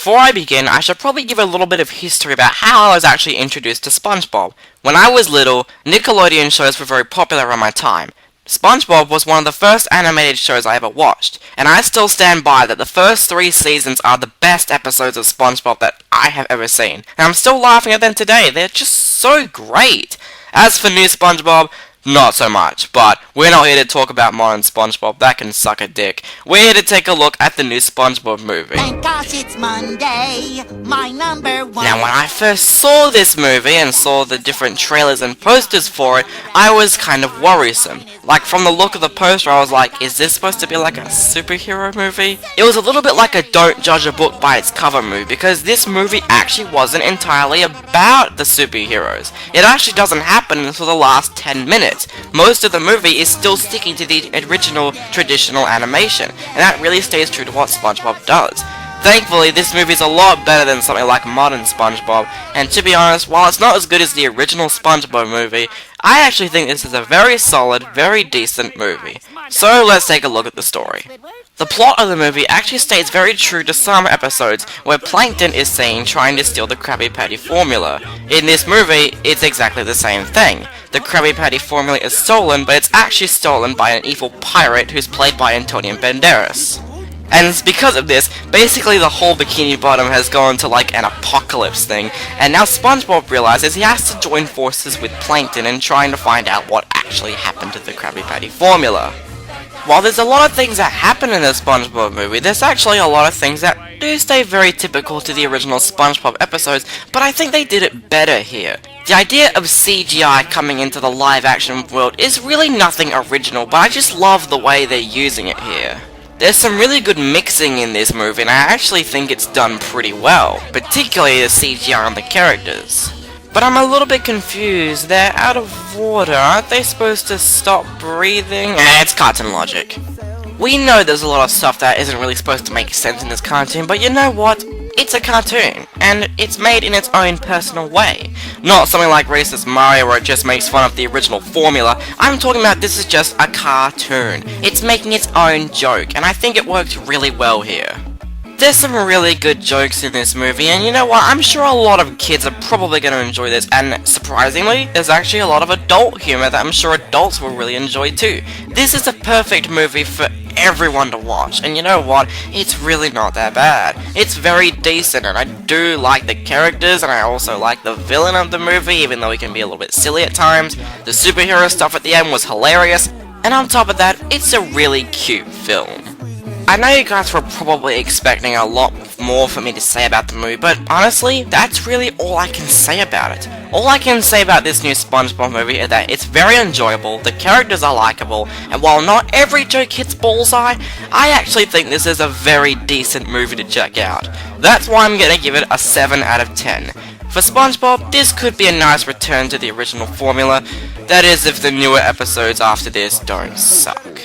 Before I begin, I should probably give a little bit of history about how I was actually introduced to SpongeBob. When I was little, Nickelodeon shows were very popular around my time. SpongeBob was one of the first animated shows I ever watched, and I still stand by that the first 3 seasons are the best episodes of SpongeBob that I have ever seen. And I'm still laughing at them today, they're just so great. As for new SpongeBob, not so much, but we're not here to talk about modern SpongeBob, that can suck a dick. We're here to take a look at the new SpongeBob movie. Thank gosh it's Monday, my number one. Now when I first saw this movie and saw the different trailers and posters for it, I was kind of worrisome. Like from the look of the poster I was like, is this supposed to be like a superhero movie? It was a little bit like a don't judge a book by its cover movie, because this movie actually wasn't entirely about the superheroes. It actually doesn't happen until the last 10 minutes. Most of the movie is still sticking to the original traditional animation, and that really stays true to what SpongeBob does. Thankfully, this movie is a lot better than something like modern SpongeBob, and to be honest, while it's not as good as the original SpongeBob movie, I actually think this is a very solid, very decent movie. So let's take a look at the story. The plot of the movie actually stays very true to some episodes, where Plankton is seen trying to steal the Krabby Patty formula. In this movie, it's exactly the same thing. The Krabby Patty formula is stolen, but it's actually stolen by an evil pirate who's played by Antonio Banderas. And it's because of this, basically the whole Bikini Bottom has gone to like an apocalypse thing, and now SpongeBob realizes he has to join forces with Plankton in trying to find out what actually happened to the Krabby Patty formula. While there's a lot of things that happen in the SpongeBob movie, there's actually a lot of things that do stay very typical to the original SpongeBob episodes, but I think they did it better here. The idea of CGI coming into the live-action world is really nothing original, but I just love the way they're using it here. There's some really good mixing in this movie, and I actually think it's done pretty well, particularly the CGI on the characters. But I'm a little bit confused, they're out of water, aren't they supposed to stop breathing? It's cartoon logic. We know there's a lot of stuff that isn't really supposed to make sense in this cartoon, but you know what? It's a cartoon, and it's made in its own personal way. Not something like Racist Mario where it just makes fun of the original formula. I'm talking about this is just a cartoon. It's making its own joke, and I think it works really well here. There's some really good jokes in this movie, and you know what, I'm sure a lot of kids are probably going to enjoy this, and surprisingly, there's actually a lot of adult humor that I'm sure adults will really enjoy too. This is a perfect movie for everyone to watch, and you know what, it's really not that bad. It's very decent, and I do like the characters, and I also like the villain of the movie, even though he can be a little bit silly at times. The superhero stuff at the end was hilarious, and on top of that, it's a really cute film. I know you guys were probably expecting a lot more for me to say about the movie, but honestly, that's really all I can say about it. All I can say about this new SpongeBob movie is that it's very enjoyable, the characters are likable, and while not every joke hits bullseye, I actually think this is a very decent movie to check out. That's why I'm gonna give it a 7 out of 10. For SpongeBob, this could be a nice return to the original formula, that is if the newer episodes after this don't suck.